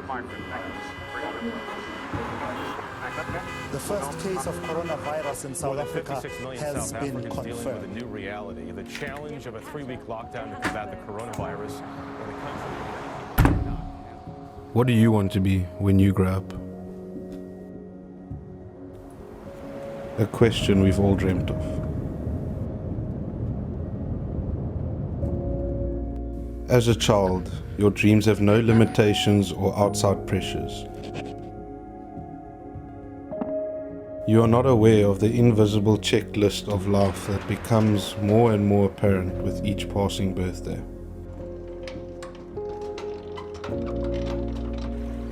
The first case of coronavirus in South Africa 56 million has South been Africans dealing with a confirmed. new reality, the challenge of a 3-week lockdown to combat the coronavirus in the country. What do you want to be when you grow up? A question we've all dreamt of. As a child, your dreams have no limitations or outside pressures. You are not aware of the invisible checklist of life that becomes more and more apparent with each passing birthday.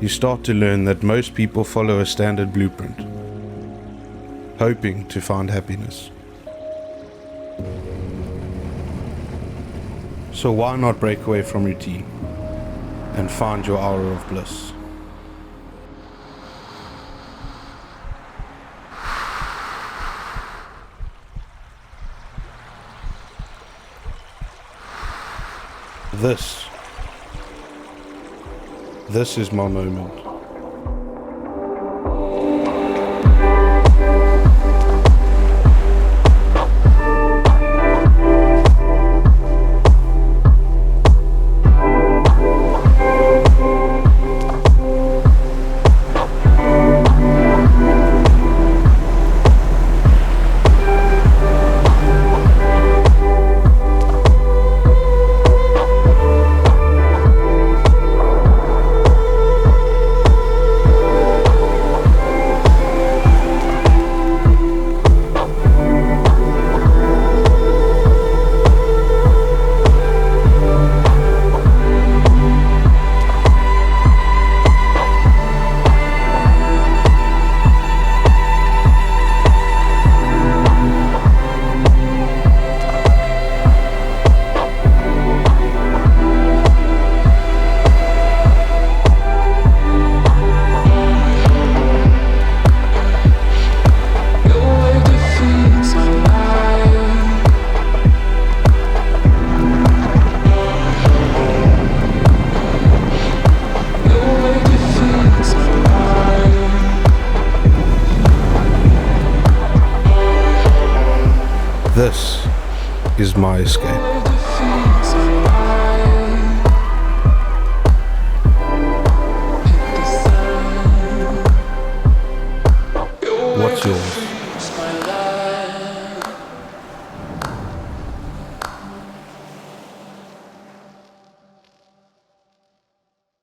You start to learn that most people follow a standard blueprint, hoping to find happiness. So why not break away from routine and find your hour of bliss? This is my moment. This is my escape. What's yours?